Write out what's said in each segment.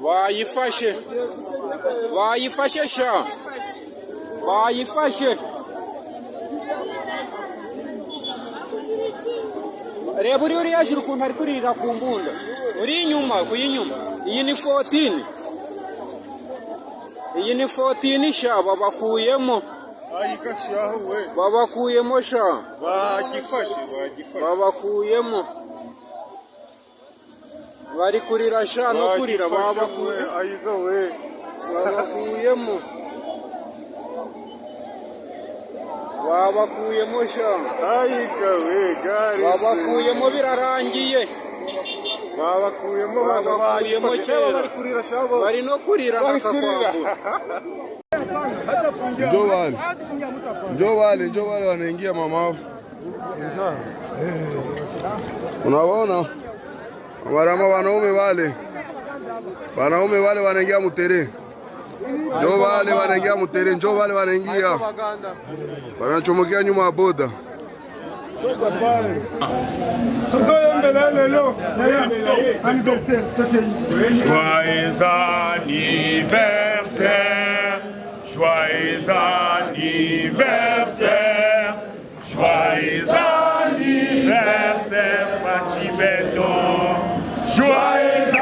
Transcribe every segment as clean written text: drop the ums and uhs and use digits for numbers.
Bayifashe. Bayifashe sha. Bayifashe. Reba uri yashira ukuntu ari kurira ku mbunda. Uri inyuma, kuyinyuma. Iyi ni 14. Iyi ni 14 sha babakuyemo. Ayikashaho we. Babakuyemo sha. Bagifashe. Babakuyemo. Bari kurira sha no kurira babakuye. Ayiga we. Babakuyemo. Babakuyemo sha. Ayiga we gari. Babakuyemo birarangiye. Babakuyemo kera. Bari kurira shabo. Bari no kurira bakakwambura. Njoo wale wanaingia mama. Unaona? Marama wanaume wale wanaingia mutere. Njoo wale wanaingia mutere, njoo wale wanaingia. Wanachomokea nyuma ya boda. Joyeux anniversaire, joyeux anniversaire, joyeux anniversaire, Fati Beton, joyeux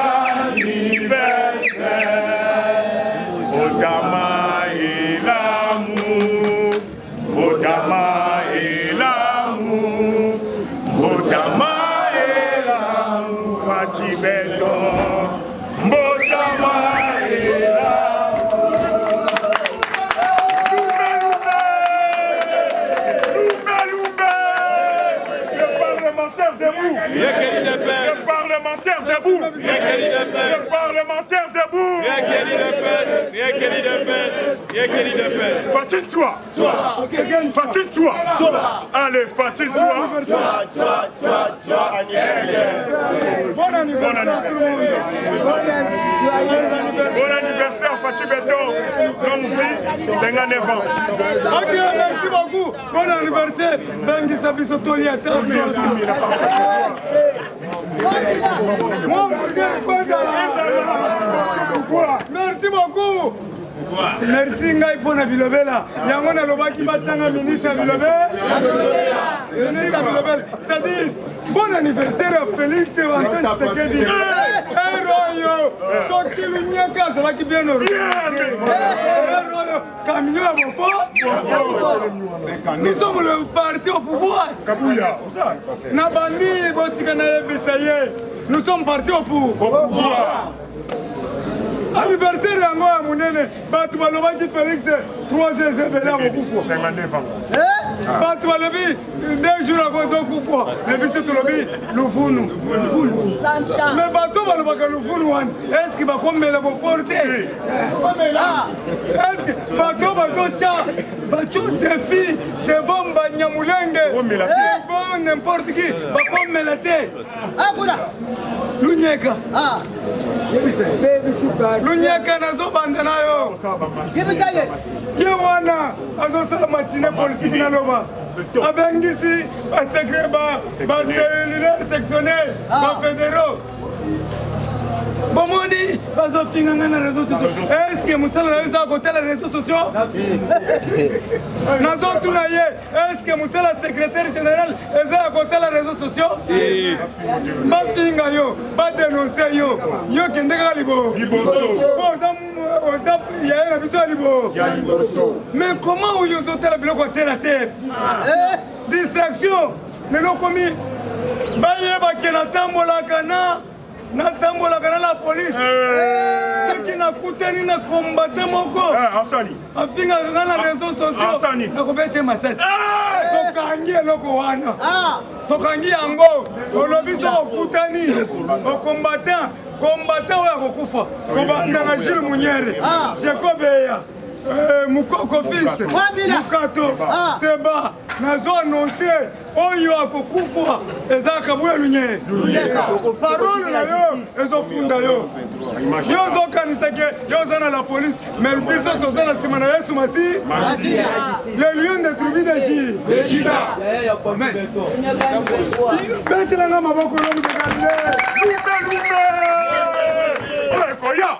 anniversaire, Otama et l'amour, Otama et l'amour, Otama et l'amour, Fati Beton, Otama et Le parlementaire debout. Le parlementaire debout. Fatine-toi. Fatine-toi. Allez, fatine-toi. Bon anniversaire. Bon anniversaire, Fati Beton. Longue vie, 59 ans. Ok, merci beaucoup. Bon anniversaire. Bengi Sabiso Toliata. Merci beaucoup. Merci ngai pona bilobela. Yango na lobaki batanga ministre bilobela. C'est-à-dire bon anniversaire à Félix Antoine Tshisekedi. Royo, soki lunyaka zalaki bien organisé. Camion à fond. Nous sommes le parti au pouvoir. Kabouya. Nabandi botikana yebisaye. Nous sommes partis au pouvoir. Anniversaire yango ya munene batu balobaki Félix 3e zebela mokufa 59 ans. batu balobi 2 jours avant zokufa mais biso tolobi lufunu mais bato balobaka lufunu wana eske bakomela boforte eske bato bato défi devant Banyamulenge bon n'importe qui bakomela te lunyeka Lunyaka nazo banda nayo. Ye wana azosala matine politique na loba. Abengisi ba secret ba cellulaire sectionnel ba fédéraux. Bomoni bazofinga na réseaux sociaux. Est-ce que musala na côté les réseaux sociaux? Nazo tunaye. Est-ce que musala secrétaire général eza à côté les réseaux sociaux? Ba finga yo, ba dénoncer yo. Yo kendeka libo. Il y a un abisso à libo. Mais comment vous avez la biloko terre à terre? Distraction. Mais non commis. Baye ba kenatambola kana. Natambola kana la police. Ce qui n'a coûté ni na combattre moko. Asani. Afinga kana la réseaux sociaux. Asani. Na kobete masasi. Tokangi loko wana. Tokangi yango. Olobiso okutani. O combattant wa kokufa. Kobanda na Jules Munyere. Jacobeya. Mukoko fils. Mukato. Seba. Nazo annoncer. Oyo akokufa ezaka buya lunye parole na yo ezofunda yo yozo kanisake yozo na la police mais biso tozana sima na Yesu Masi le lion de tribu de Juda betela na maboko no de Galilée koya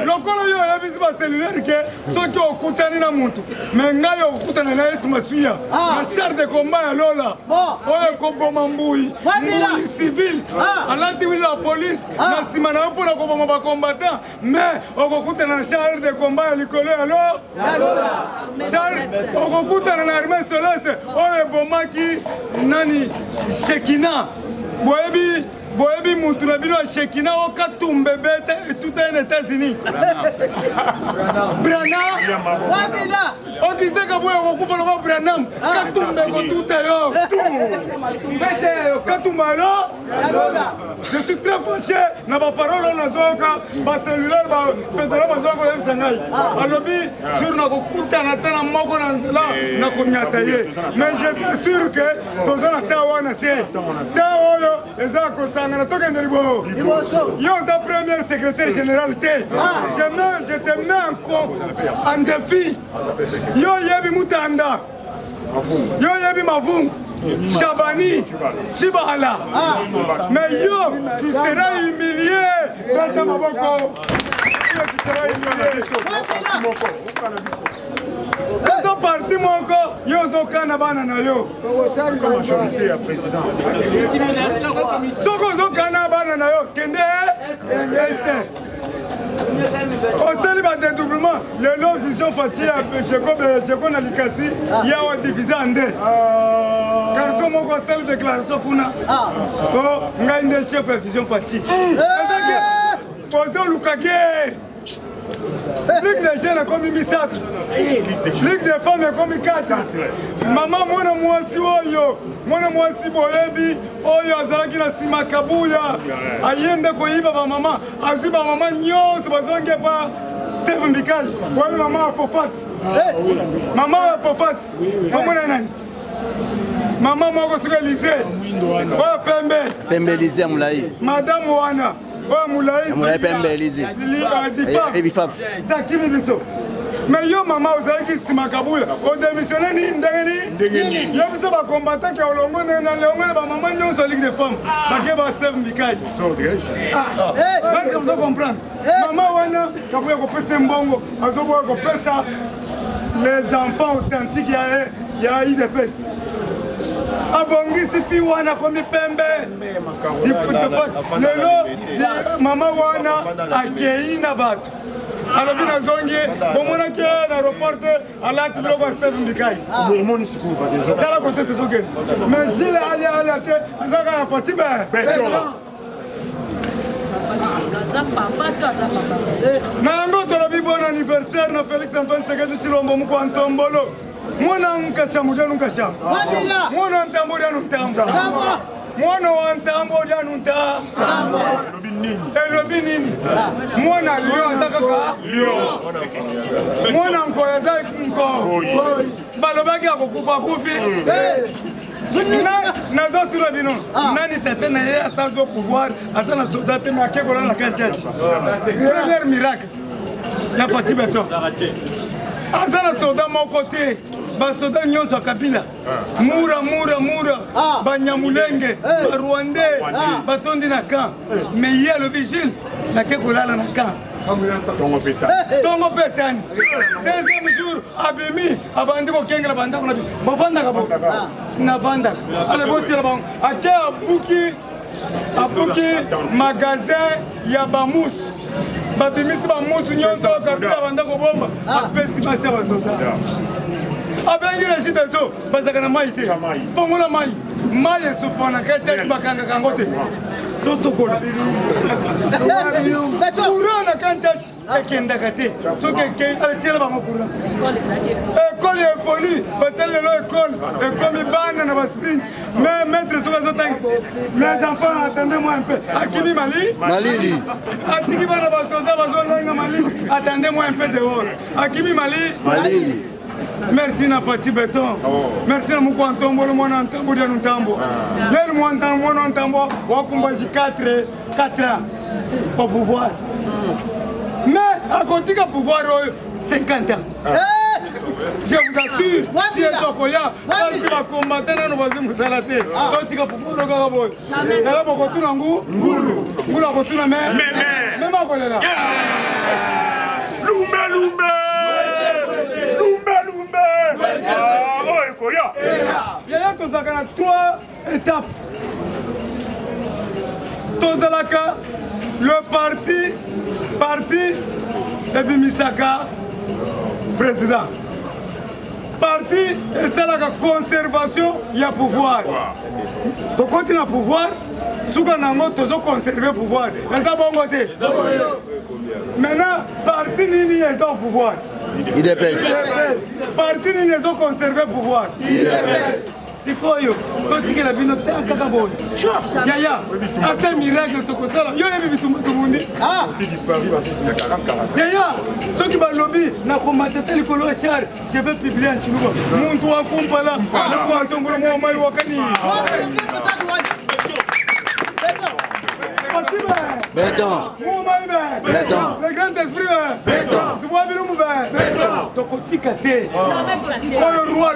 lokolo yo yebisi bacellulaire ke soki okutani na mutu me ngai okutana na yesu masuya na char de combat ya lola oyo ekoboma mbui civile alati wili la police na nsima na yo mpona koboma bacombatant me okokutana na char de combat ya likolo ya lola okokutana na armée celeste oyo ebomaki nani Shekina boyebi mutu na bino ya Shekina okatumbe bete etuta ene États-Unis Branham okiseka boye kokufa loko Branham katumbe kotuta yo bete katumba yo je suis très fâché na baparole nazoyoka bacellulaire bafédéral bazoyoka oyebisa ngai alobi jour nakokutana te na moko na nzela nakonyata ye mais je t'assure que toza na te wana te oyo eza kosangana tokende liboso yo oza premier secrétaire général te je te mets en défi yo yebi mutanda yo yebi mavungu Chabani, Chibala. Mais yo, tu seras humilié. Tu seras humilié. Quand parti moko, yo zokana bana na yo. Soko zokana bana na yo. Kende este. Au sali ba dédoublement, le long vision fati a Jeko na likasi, ya wa divisé en deux. Garçon moko sali déclaration kuna. Oh, ngai nde chef de vision fati. Pozo lukage. Ligue des jeunes comme Misatu. Ligue des femmes comme 4. Maman mwana mwasi oyo. Mwana mwasi boyebi oyo azalaki na sima kabuya. Ayende koyiba ba mama. Azwi ba mama nyonso bazonge pa Steve Mbikali. Wale mama afofati. Mama afofati. Komona nani? Mama moko suka Elysée. Oyo Pembe Elysée Moulaye. Madame wana. Oh Moulaye Pembe Elysée. Ebifaf. Zakimi biso. Mais yo maman ozalaki sima kabuya. O démissionné ni ndengeni. Yo biso ba combattant ki olongo na leongo ba maman nyonso Ligue des femmes. Ba ke ba Steve Mbikali. Est-ce que vous comprenez? Maman wana kabuya ko pesa mbongo, azoboya ko pesa les enfants authentiques ya IDPS. Abongisi fi wana komi Pembe lelo mama wana akei na bato alobi na zongi bomonaki na aéroport alati biloko ya Steve Mbikali tala kote tozokende mais jile ali te azaka ya fati na yango tolobi bon anniversaire na Félix Antoine Tshisekedi Tshilombo moko Ntombolo mwana nkashamu janu nkashamu mwana ntambo janu ntambo mwana wa ntambo janu ntambo elobi nini mwana lio azakaka mwana nkoya za nko balobaki akokufa kufi nazotuna bino nani tete na ye asazo pouvoir aza na soldat te me akekola na kantiati premier miracle ya Fati Beton aza na soldat moko te basoda nyonso ya Kabila mura banyamulenge barwandais batondi na camp mais ye le vigile nake kolala na camp tongo petani deuxième jour abimi abandi kokengela bandako na bavandaka bo navandaka ale botila bango ake abuki magasin ya bamusu babimisi bamusu nyonso Kabila bandako bomba apesi basi ya basoda abengi resite so bazaka na mai te fongola mai esopana kati bakangaka yango te tosokola courant na kantati ekendaka te soki aletiela bango courant ekole epoli basali lelo ekole ekomi bana na basprint mais maître soki azotanga mes enfants attendez-moi un peu akimi malili atiki bana basoldat bazolanga malili attendez-moi un peu dehors akimi malili. Merci na Fati Beton. Merci na muko Ntombolo mwana Ntambo dia Ntambo. Lelo mwana Ntambo wakumbaji 4 ans au pouvoir. Mais à côté du pouvoir 50 ans. Je vous assure, si elle est koya, parce que la combattant nous va nous zalater. Toi tu vas pouvoir le garaboy. Elle a beaucoup de ngulu. Ngulu a beaucoup de mais. Même à Kolela. Lumbe. Oh, Ekoya. Il y a 3 étapes. Tozalaka, le parti et Bimisaka, président. Parti et c'est la conservation, il y a pouvoir. Tu continues à pouvoir, si tu as conservé le pouvoir. C'est ça bon côté. Maintenant, parti ni est au pouvoir. Il dépêche. Parti ni est au conservé le pouvoir. Il dépêche. Sikoyo, toti la bino ta kaka boy. Yaya, ata miracle to kosala. Yo yebi bitumba tumundi. Ah, Tu disparu parce qu'il y a 40. Yaya, ceux qui ba lobby na komata tele kolo char, je vais publier en chinuba. Muntu wa kumpala, na kwa ntongolo mo mai wakani. Béton. Béton. Le grand esprit. Béton. Tu vois bien Béton. Tokotika te. Le roi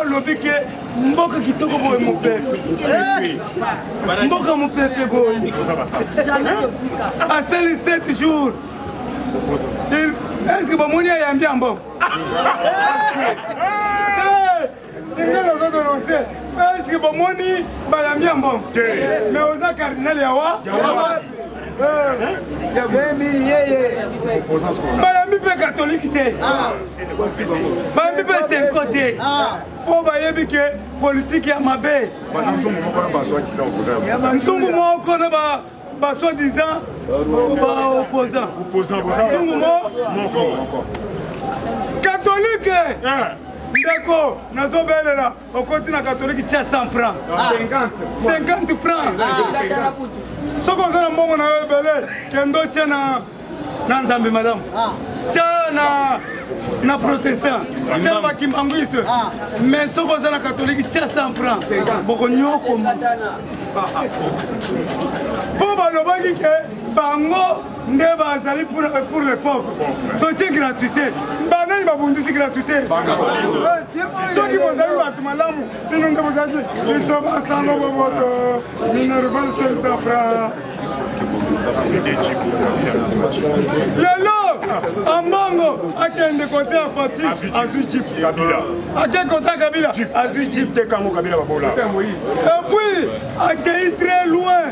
lobby que mboka kitoko boy mon père. Mboka mon père boy. À seuls 7 jours. Est-ce que Bamoni a bien bon? Est-ce que Bamoni a bien bon? Mais aux cardinal Yawa. Bayambi pe catholique te. Bayambi pe 5 côté. Po bayebi ke politique ya mabe. Nsungu moko na ba soi-disant ba opposant. Nsungu moko catholique. D'accord, nous sommes là. Au côté de la catholique, tu as 100 francs. 50 francs. Ce qu'on a bon, on a belé. Kendo tient na Nzambe, madame. Tient na protestant. Tient na kimbanguiste. Mais ce qu'on a la catholique, tu as 100 francs. Beaucoup nyoko. Pour balobaki ke bango ndeba azali pour les pauvres. Totie gratuité. Banani babundisi gratuité. Soki bozali batu malamu, bino nde bozali biso basango boboto. Minerva 500 francs. Lelo Ambango akende côté à Fati azui chip Kabila. Ake côté Kabila azui chip te kamo Kabila babola. Et puis akei très loin.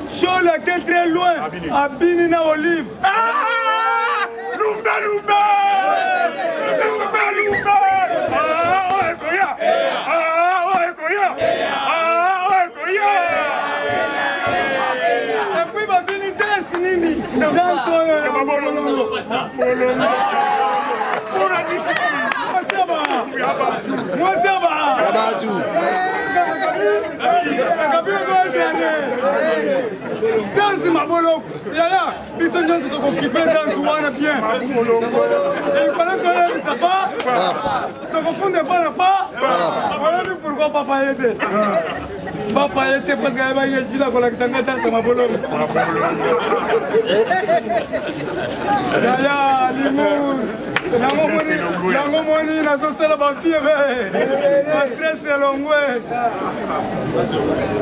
Chol akei très loin. Abini na Olive. Lumbe. Ah, Ekoya. Et puis babini danse nini. Danse oyo babolongo. Moi ça va. Rabatu. Kabila doit être danse mabolo. Yaya, biso nyonso tokokipe danse wana bien. Il fallait que tu ne pas. Tu ne confonds pas. Voilà pourquoi papa était. Papa était parce qu'il y avait la collection de danse mabolo. Yaya, l'imour. Yango moni na sosala ba fie ba stress elongwe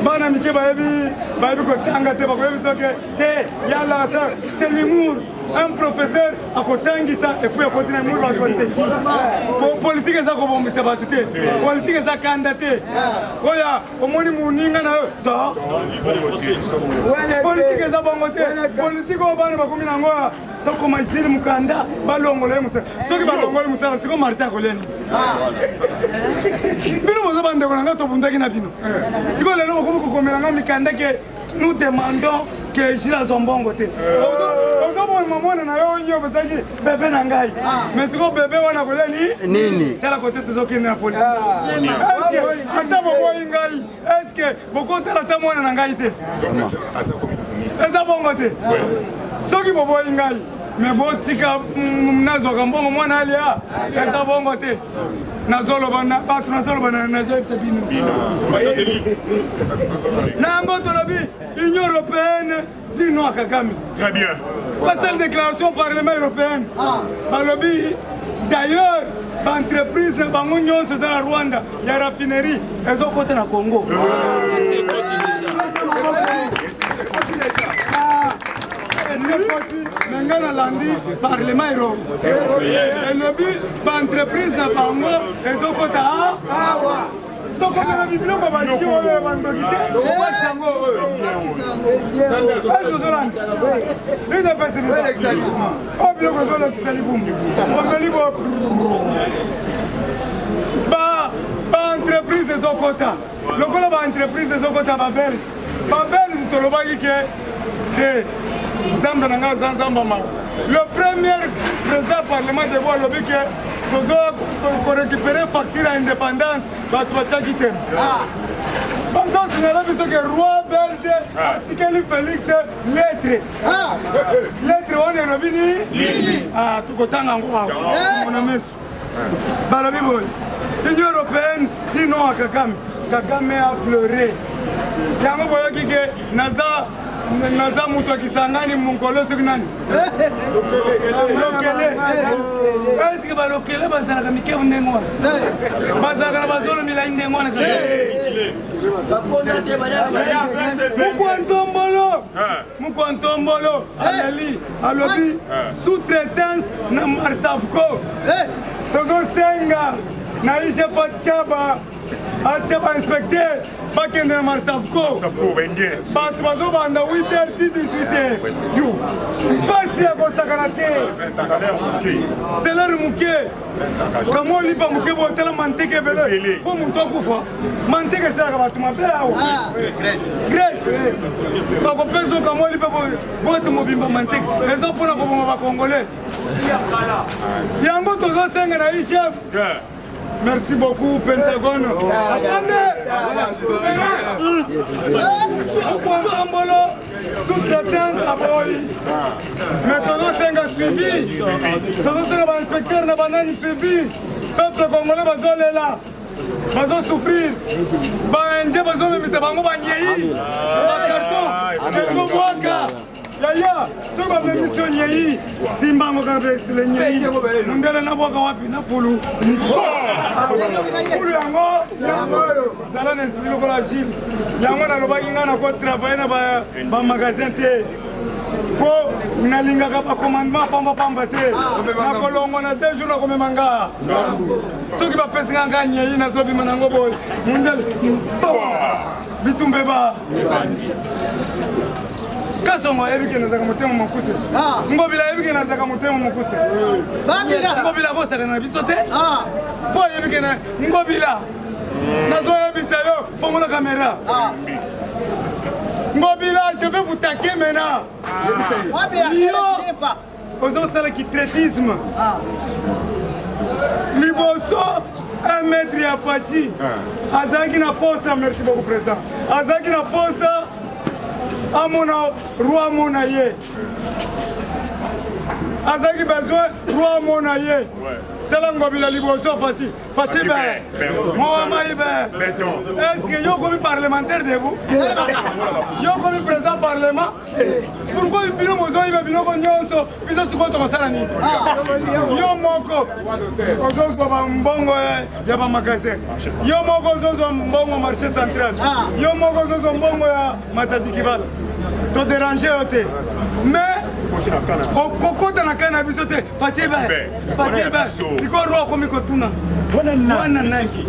bana mike bayebi ko tanga te bakoyebi soke te yala ça c'est l'humour. Un professeur a kotangisa et puis a continué à mourir parce que c'est qui politique ça ko bombisa ba tuté politique ça candidaté oya omoni muninga na to politique ça bongote politique o bana bakomi na ngoya to ko majili mukanda balongola musa soki balongola musa siko marta ko leni bino mozo bande ko nga to bundaki na bino siko lelo bakomi ko komela nga mikanda ke nous demandons que Gila Zombongo te. Ozo bon maman na yo nyo bezaki bébé na ngai. Mais siko bébé wana ko leni Nini. Tala côté tozoki na poli. Est-ce que ata boko ngai? Est-ce que boko tala ta mwana na ngai te? Eza bongo te. Soki bobo ngai. Mais bon tika nazo kambongo mwana alia. Eza bongo te. Nazolo bana batu nazolo bana nazo bino. Nango tolobi Union européenne dit non à Kagame. Très bien. Pas cette déclaration au Parlement européen. Balobi d'ailleurs l'entreprise bango nyonso za la Rwanda ya raffinerie ezo côté na Congo. C'est nga nalandi parlement ero elobi baentreprise na bango ezokota awa tokomela bibiloko baki oyo bandoki te okokisango oyo ezozolanda idepesi oyo biloko ezolakisa libumu omeli bo baentreprise ezokota lokola baentreprise ezokota babelge tolobaki ke nzambe na nga aza nzambe mawa le premier président parlement de bo alobi ke tozokorécupere facture ya indépendance bato batiaki te bazosignala biso ke roi belge atikeli félix lettre wana elobi nini tokotanga yango awa mona meso balobi boye union européenne dit non à Kagame a pleuré yango boyoki ke naza mutu akisangani mukolo soki nani lokele eske balokele bazalaka mikebu ndenge wana bazalaka na bazolo milai ndenge wana mukwantombolo alobi sous-traitance na marsavco tozosenga na IGF atia bainspecteur bakende na marsavco bato bazobanda 8h ti 18h mpasi ya kosakana te selere moke kama olipa moke botala manteke ebele mpo moto akufa manteke esalaka bato mabe awa grèce bakopesa kama olipa bote mobimba manteke eza mpona koboma bakongolais yango tozosenga na IGF. Merci beaucoup, Pentagone. Attendez! Sous-traitance à Boy. Maintenant, c'est un suivi. Maintenant, c'est l'inspecteur de banane suivi. Peuple congolais, bazole est là. Bazole souffrir. Indien, bazole, mais c'est pas moi, Niaï. Carton. Carton Boaka. Yaya, ce qu'on a mission Niaï. Simba, on va faire le Niaï. On a la Boaka Wapi, na Foulou. Foulou yango, ça n'a esprit le Gilles. Yango na loba inga na ko travailler na ba magasin te. Po na linga ka ba commandement pamba te. Na kolongo na 2 jours na komemanga. Soki ba pesa nga Niaï na zobi manango boy. Mundel. Bitumbe ba. Kasongo ebike nazaka motema mokuse. Ngobila ebike nazaka motema mokuse. Ngobila ko saka na biso te. Po ebike na ngobila. Nazo ebisa yo fongola caméra. Ngobila, je vais vous taquer maintenant. Yo. Ozo sala ki traitisme. Liboso 1 mètre ya Fati. Azaki na posa, merci beaucoup président. Azaki na posa. Amona roi monaye. Azaki besoin roi monaye. Telango bila liboso Fati. Fati ben. Moi maïbe. Est-ce que yo comme parlementaire de vous? Yo comme président parlement? Pourquoi une bino mozo ibe bino nyonso biso siko to kosala ni? Yo moko. Ozo ba mbongo ya ba magasin. Yo moko ozo mbongo marché central. Yo moko ozo mbongo ya Matadi Kibala. To déranger ote. Mais au coco de la cannabis, Fatiba, Siko Roi comme Kotuna. Wana Naki.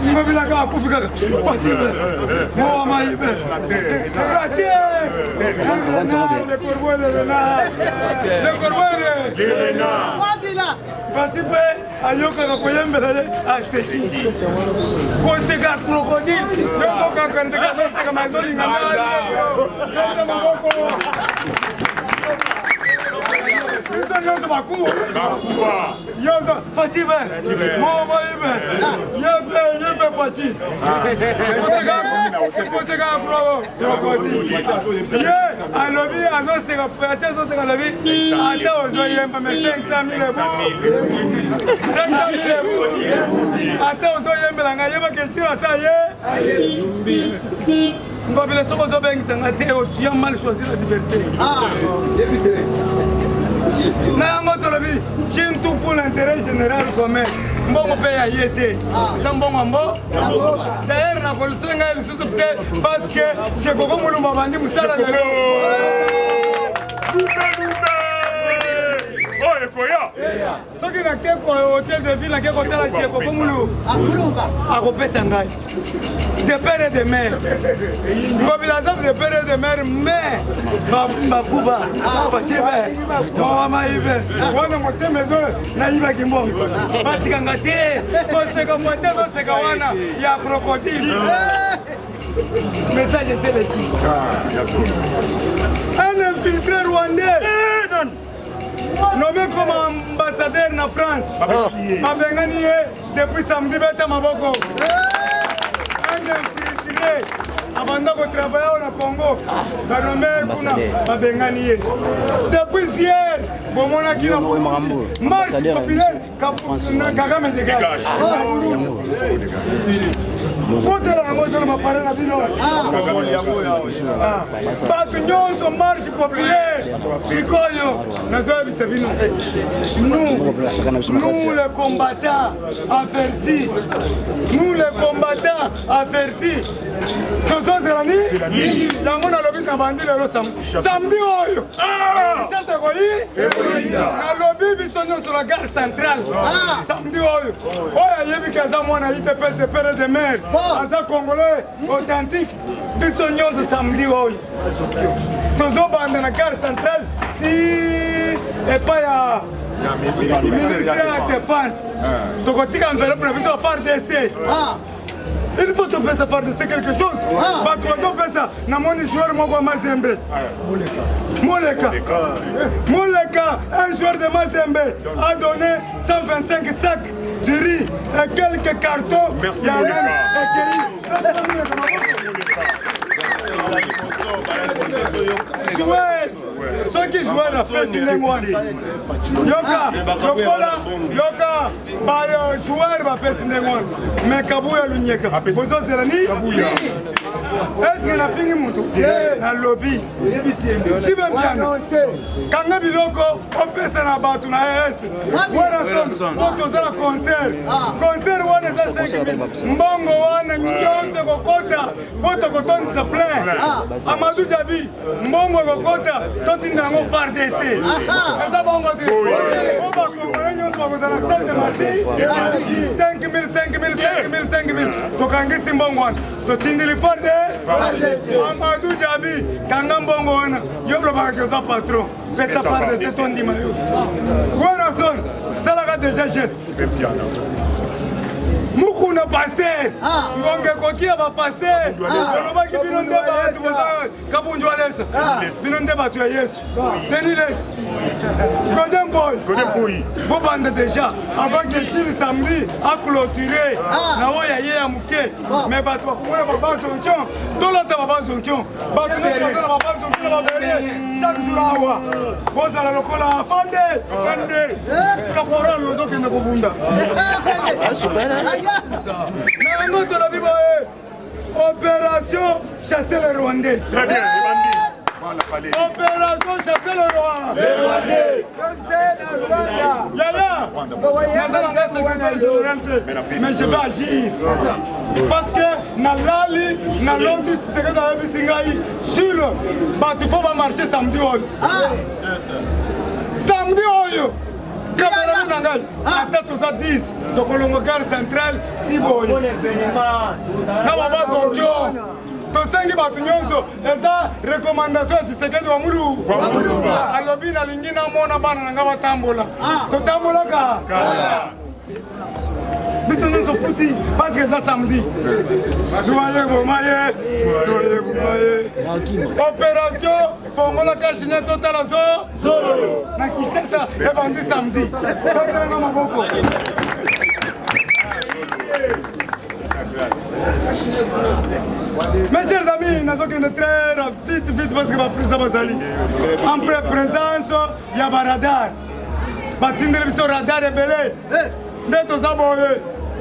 Mobila Kufika, Fatiba, Moama Ibe, le Corbeil, Fatiba, Ayoka Koyembe, Aseki, Koseka Crocodile, Yoka Kantaka Mazoli, Yozo Baku, Yozo Fatiba, Moba Ibe, Yebe Fati. C'est pour ça que à lobby, à Zoé, c'est la lobby, à Ozo Yemba, mais 500 000 euros. 500 000 euros. À Ozo Yemba, Yemba, question à ça y est. Ngobile soko zo bengi tanga te o tu as mal choisi l'adversaire. Na ngoto lobi chintu pour l'intérêt général commun. Mbongo pe ya yete. Zambongo mbo. D'ailleurs na kolusenga lisusu peut parce que chez Gogo Mulumba bandi musala lelo. Oh, ekoya. Soki nake ko hôtel de ville nake kotala jeko komulu akopesa ngai de père et de mère ngobila zabu de père et de mère mais bakuba bachebe mama ibe wana motema zo na iba kimbongo batikanga te koseka mote koseka wana ya crocodile message c'est le titre un infiltré rwandais nommé comme ambassadeur en France. Abengani depuis samedi beta maboko. Un infiltré avant de travailler au Congo. Nommé kuna abengani depuis hier bon mon aki na marche populaire Kagame dégage. Côté la moto ma parole na bino. Batu nyonso marche populaire. Sikoyo nazoa bisabino. Nous les combattants avertis. Nous les combattants avertis. Tozo zelani? Yango na lobi na bandi lelo samedi oyo. Ça c'est quoi? Na lobi bisonyo sur la gare centrale. Samedi oyo. Oya yebi kaza mwana ITPS de père de mère. Aza congolais authentique. Bisonyo samedi oyo. Tozo banda na gare centrale. Si et pas ya ministère de défense. Donc on dit enveloppe na biso faire d'essai. Il faut te faire de quelque chose. Bah toi tu fais ça. Na mon joueur moko Mazembe. Moleka, un joueur de Mazembe a donné 125 sacs de riz et quelques cartons. Merci Joueur, ceux qui jouent la fête Sinengwani. Yoka, joueur va faire Sinengwani. Mais Kabuya Lunyeka. Vous autres de la nuit? Est-ce que la fini moutou? La lobby. Si bien bien. Quand on biloko, on peut s'en abattre na ES. Voilà son. On doit faire un concert. Concert on est à 5 000. Mbongo on est nyonse kokota. Poto kotoni se plaît. Amadou Djabi. Mbongo kokota. Toti ndango far DC. Ça bongo dit. On va comprendre nyonse kwa kozana stade de Marti. 5 000. Tokangi simbongo. Totindi li far de Amadou Djabi, Kanga Mbongo wana, yoblo bakakoza patron, pesa par de ce son dimayo. Wana son, ça la déjà geste. Mukuna pasteur, ngonge kokia ba pasteur, soloba ki binonde ba tu boza kabunjwa lesa. Binonde ba tu Yesu. Deniles. Golden boy. Bo bande déjà avant que le samedi a clôturé. Na oya ye ya muke. Mais ba tu ko ba zonkion. Tola ta ba zonkion. Ba tu ne pas ba zonkion ba venir. Chaque jour awa. Boza la lokola fande. Caporal lo doke na kobunda. Super. Opération chasser les Rwandais. Très bien, les bandits. Opération chasser les Rwandais. Mais je vais agir. Parce que Nalali, Nalonti, c'est que dans le Bisingaï, Jules, il faut marcher samedi. Samedi, Cameroun Nangai, ata toza 10, tokolongo gare centrale, Tiboy. Na baba zonkyo. Tosengi batu nyonso, eza recommandation Tshisekedi wa mulu. Alobi na lingi na mona bana nanga batambola. Totambola ka. Biso nyonso futi, parce que ça samedi. Joyeux Bomaye. Opération Fongola Kachine Total Zolo. Na Kiseta est vendu samedi. Mes chers amis, nous allons très vite parce que ma présidence va aller. En présence, il y a un radar. Il y a un radar rebelle.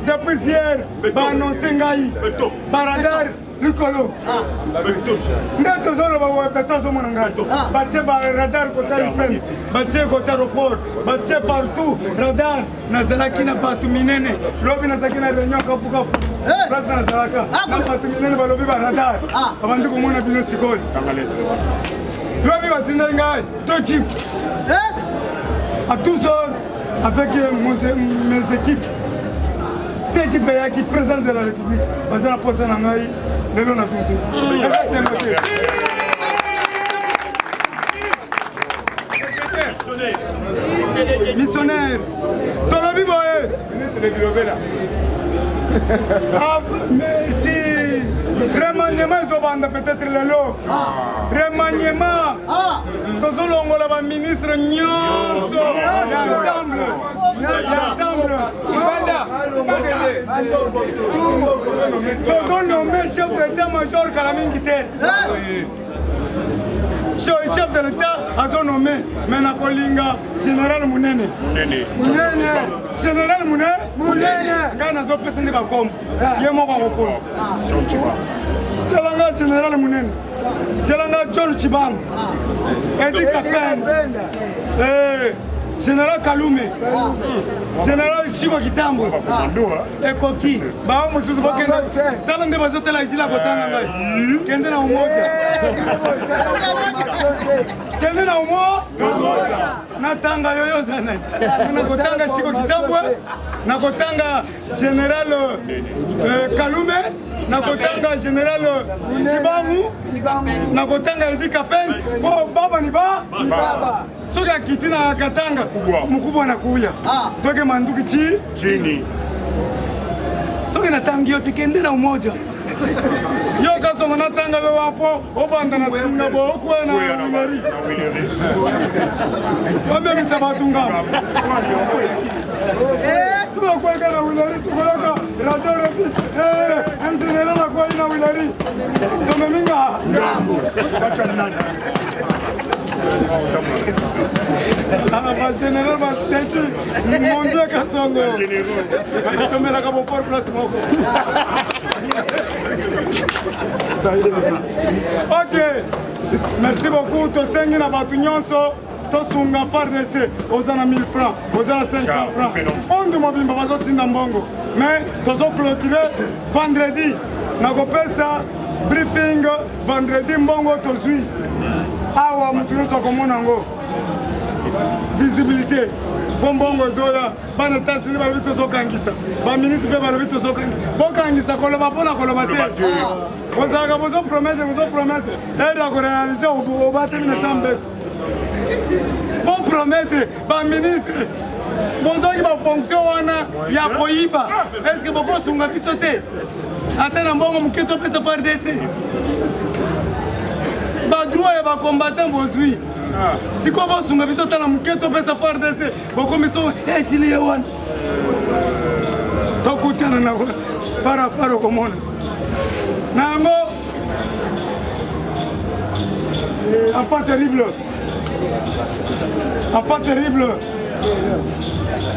Depuis hier, il y a un radar. Nicolo. Ndato zolo ba wapetazo mwanangai. Bache ba radar kota ipeni. Bache kota aéroport. Bache partout radar. Na zalaki na batu minene. Lobi na zaki na renyo kafuka. Place na zalaka. Na batu minene ba lobi ba radar. Abandu komona bino sikoi. lobi batindeli ngai tochip à tous avec mes équipes tochip eyaki présidence de la république baza na posa na ngai lelo na tous missionnaire tolobi boye ministre de Globela. Ah, merci. Remaniement, ils ont peut-être le lot. Remaniement. Tous les longs là, ministre Nyonso. Ensemble. Tous les nommés chef d'état-major Kalamingité. Chef de l'État a son nommé, mais na kolinga général Mounene. Général Mounene. Gana zo pesende ba kom. Yemo ba kopona. Tselanga général Mounene. Tselanga John Chibam. Edi Kapen. Général Kalume. Général Chico Kitambo. Ekoki. Ba mususu bokenda. Tala nde bazotela ijila kotanga ngai. Kende na umoja. Kende na umoja. Natanga yoyo zana. Nakotanga Chico Kitambo. Nakotanga Général Kalume. Nakotanga Général Chibamu. Nakotanga Edi Kapen. Po baba ni ba? Baba. Soka kitina katanga mkubwa na kuya toke manduki chini soka natangi yote kende na umoja yo kasonga natanga we wapo obanda na Singapore okwe na Willeri wame misabatu ngam suko kweka na Willeri suko radio refi engineer na kwa na Willeri tomeminga acha nani général Baseki, mon Dieu Kassongo. Je mets la gamme pour place moko. Ok, merci beaucoup. To sengi na batu nyonso, to sunga FARDC, ozana 1000 francs, ozana 500 francs. On de mobimba bazotinda mbongo. Mais tozo clôturer vendredi. Nakopesa briefing vendredi mbongo tozui. Awa mutu nyonso akomona ngo visibilité bombongo zoya bana tasini balobi tozokangisa baministre mpe balobi tozokangisa bokangisa koloba mpona koloba te bozalaka bozopromettre ede akorealize obatemi na sambeto bopromettre baministre bozoki bafonction wana ya koyiba eske bokosunga biso te ata na mbongo moke topesa FARDC badroit ya bacombattant bozwi siko bosunga biso tala moke topesa FARDC bokomiso eshili ye wana tokutana na farafara komona na yango enfant terrible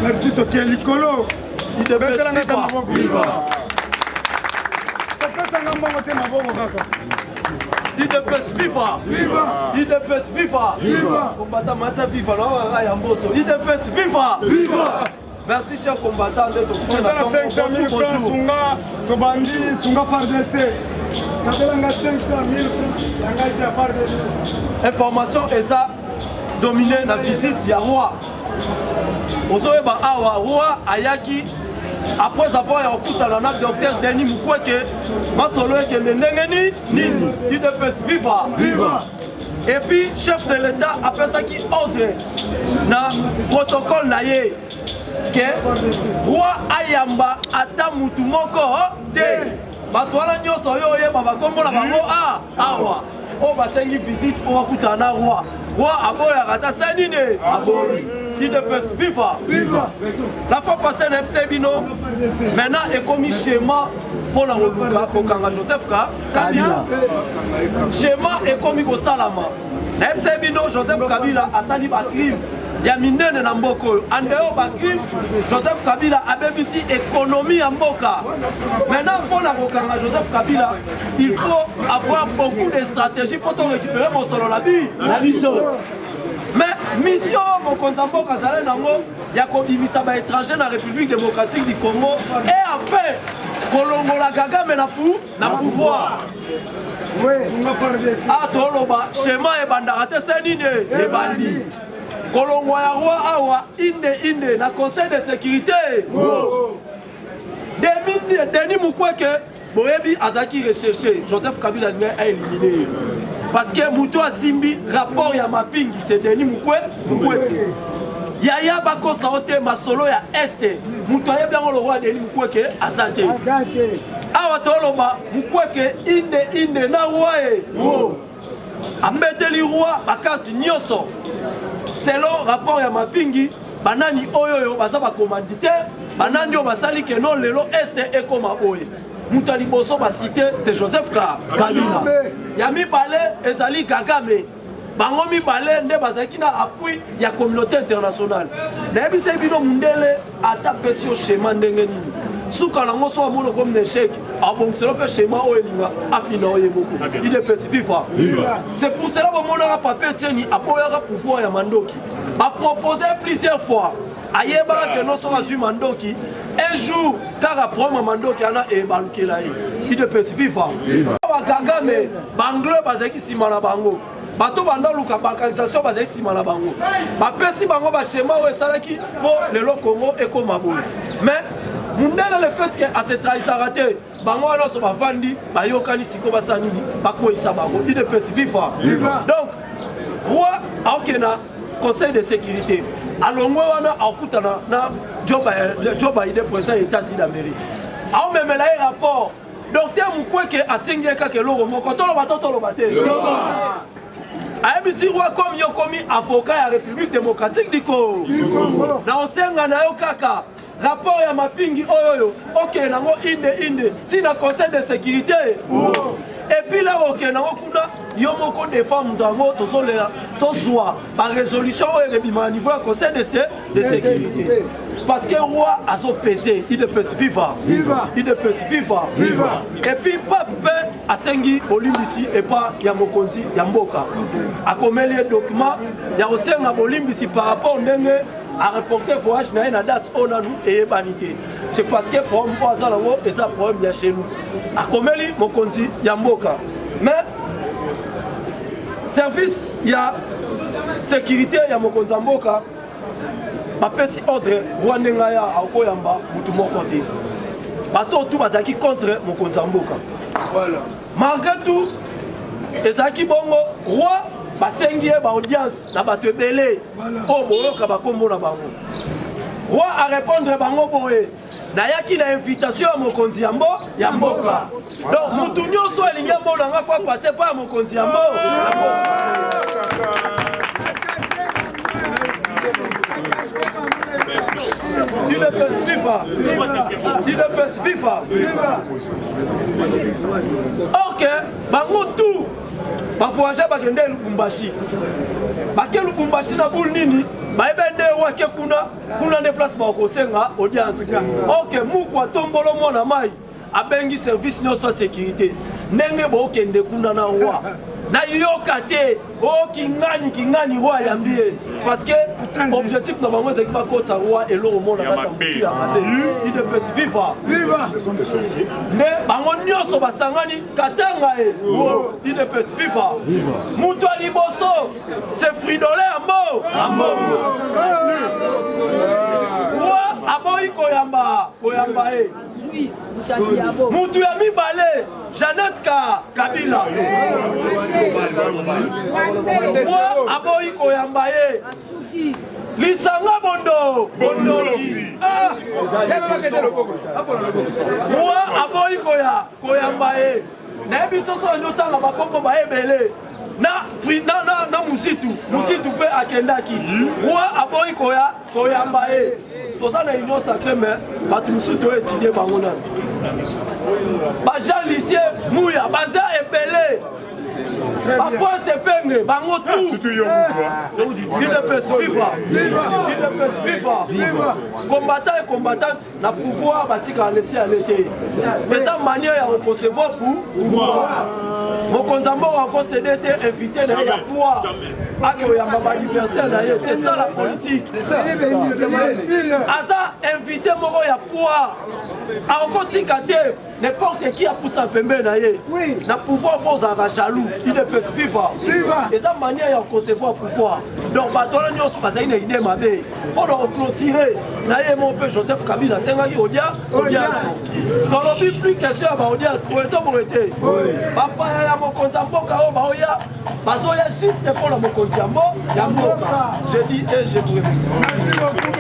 merci tokie likolo betelanga ta maboko topesanga mbongo te maboko kaka IDPS FIFA! Viva! IDPS FIFA! Viva! Combattant Mathieu FIFA, IDPS FIFA! Viva! Merci chers combattants de tout le monde. 500 000 francs, Sunga, Tobandi, Sunga FARDC. 500 000 francs, information est ça, dominé la visite ya roi. Ozoeba awa roi ayaki. Après avoir écouté le docteur Denis Mukwege, ma solo est que le Nengeni, Nini, IDPS Viva. Viva. Et puis, chef de l'État a fait ça qui ordre dans le protocole naïe que roi Ayamba ata mutu moko te. Batwala nyoso yo ye baba kombo na bango awa. O basengi visite o akutana roi. Roi aboya kata sanine aboyi. IDPS Viva. Viva. La fois passée, Nebsebino, maintenant est commis schéma pour la Kanga Joseph Kabila. Schéma est commis au Salama. Nebsebino, Joseph Kabila a sali ba crime. Yaminene na mboko. En dehors ba crime, Joseph Kabila a même ici économie en mboka. Maintenant pour la Kanga Joseph Kabila, il faut avoir beaucoup de stratégies pour récupérer mon solo la vie. La vision. Mais mission mon contemporain Kazale Nango, il y a des étrangers dans la République démocratique du Congo et enfin kolongola Kagame na pouvoir. Ah toloba schéma ebandaka te se nini ebandi. Kolongola ya roi awa inde na conseil de sécurité. Denis Mukwege boyebi azaki recherché Joseph Kabila a éliminé. Parce que Moutou Asimbi, rapport ya Mapingi, c'est Denis Mukwege. Yaya Bako Saote, Masolo ya Este, Moutou bien le roi Denis Mukwege, Asante. Awa Toloba, Mukwege, Inde, na Wae. Ambeteli roi, Bakati Nyoso. Selon rapport ya Mapingi, Banani Oyoyo, Bazaba commanditaire, Banani Obasali que non, Lelo Este et Komaboye. Moutali Bosso va citer, c'est Joseph Kabila. Yami Balé et Zali Kagame. Bangomi Balé, ne bazaki na appui, il y a communauté internationale. Nebi Sebino Mundele a tapé sur schéma ndengeni. Souka na ngoso wa mono comme échec. Ah bon, c'est le schéma Oelinga a financé beaucoup. Il est spécifique. C'est pour cela que mon papier tieni a pouvoir pouvoir ya Mandoki. A proposé plusieurs fois. Ayeba que nous sommes à Mandoki. Un jour, car après Mandoki ana e balukela il est spécifique. Kagame, Bangle bazaki simana bango. Bato banda luka bankanisation bazaki simana bango. Ba pesi bango ba schéma o esalaki pour le Congo et comme Maboule. Mais mundela le fait que à cette trahison raté, bango alors so ba vandi, ba yokani siko basani, ba ko isa bango, il est spécifique. Donc, roi aokena conseil de sécurité. Alors moi on a okutana na Joe Biden président des États-Unis d'Amérique. A même là un rapport docteur Mukwege a signé que loro moko tolo baté. ABC roi comme yo komi avocat ya République démocratique du Congo. Na osenga na yo kaka rapport ya Mapingi oyoyo. OK nango inde si na conseil de sécurité. Et puis là, ok, na okuna yo moko défendre ndango tozolera tozwa par résolution au niveau du conseil de sécurité. Parce que roi a son pesé, il est spécifique. Il est spécifique. Et puis pape a sengi Olimbisi et pas Yamokonzi Yamboka. A comme les documents, il y a aussi un Olimbisi par rapport à reporter voyage na une date on a nous et banité. C'est parce que pour moi ça et ça problème il y a chez nous. A Komeli Mokonzi Yamboka. Mais service il y a sécurité il y a Mokonzi Yamboka. Ba pesi ordre Rwanda ya akoyamba mutu moko te. Bato tout bazaki contre Mokonzi Yamboka. Voilà. Malgré tout ezaki bongo roi basengi ba audience na bato ebele o boyoka bakombo na bango. Roi a répondre bango boye. Nayaki na invitation à Mokonzi Yamboka. Donc mutu nyonso elingi mbona nga fois passer par Mokonzi Yamboka. Il est spécifique. Il est spécifique. Ok, bango tout. Bafoaja bakende Lubumbashi. Bake Lubumbashi na boule nini? Baebende wake kuna déplacement ko senga audience. Ok, mukwa tombolo mona mai abengi service nyonso sécurité. Nenge bo kende kuna na roi. Na yokate o kingani roi yambie parce que objectif na bango c'est pas kota roi et le monde na tsambuki ya mabe. Il est spécifique. Viva. Ce sont des sorciers. Ne bango nyonso basangani katanga e. Il est spécifique. Viva. Muto liboso c'est Fridolé ambo. Roi aboyi koyamba e. Mutu ya mibale Jeannette Kabila. Roi aboyi koyamba ye. Lisanga bondoki. Roi aboyi koyamba ye. Na biso so nyotanga bakombo ba ebele. Na musitu pe akendaki. Roi aboyi koyamba ye. Pour ça, il y a une sacrée, mais il doit étudier. Jean Lissier, Mouya, Baza et Belé. Après c'est peine, bango tout. Surtout yo mutwa. Viva. Combattant et combattante, na pouvoir batika laisser à l'été. Mais sa manière à recevoir pour pouvoir. Mon konzambo encore cédé invité dans la pouvoir. C'est ça la politique. C'est ça. Asa invité mon ya pouvoir. A encore tikate n'importe qui a poussé un pembe na ye. Na pouvoir faut à jaloux. Il ne peut vivre. Et sa manière à concevoir pouvoir. Donc batona nyos pas une idée mabe. Pour le clôturer. Na ye mon père Joseph Kabila sengaki audience. Dans le but plus question à audience. Pour être morté. Papa ya mon konzambo ka ba oya. Bazoya juste pour la mon konzambo. Je dis et je vous remercie. Merci beaucoup.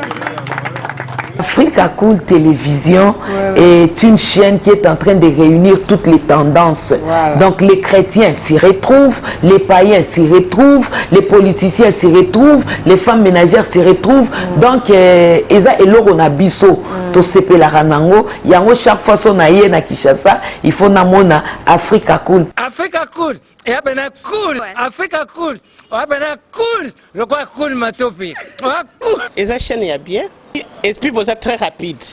Africa Cool Télévision est une chaîne qui est en train de réunir toutes les tendances. Donc les chrétiens s'y retrouvent, les païens s'y retrouvent, les politiciens s'y retrouvent, les femmes ménagères s'y retrouvent. Donc eza eloko na biso to sepela ranango yango chaque fois son aye na Kinshasa il faut namona Africa Cool. Africa Cool. Et abena cool. Africa Cool. Abena cool. Le quoi cool matopi. Cool. Eza chaîne ya bien. Et puis vous êtes très rapide.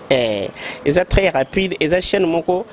Ils êtes très rapide. Et la chaîne moko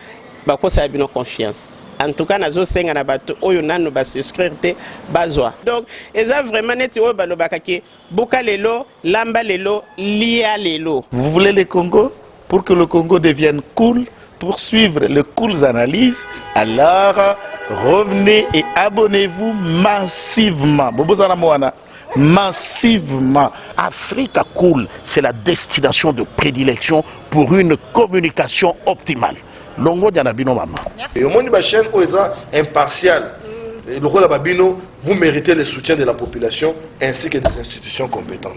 bako ça a bien confiance. En tout cas nazo senga na bato oyo nanu ba souscrire te bazwa. Donc ils ont vraiment neti oyo balobaka ke boka lelo, lamba lelo, lia lelo. Vous voulez le Congo? Pour que le Congo devienne cool, pour suivre les cools analyses, alors revenez et abonnez-vous massivement. Bobozana Moana. Massivement. Africa Cool, c'est la destination de prédilection pour une communication optimale. Longo Dianabino Mama. Et au monde de la chaîne, impartial. Le rôle de Babino, vous méritez le soutien de la population ainsi que des institutions compétentes.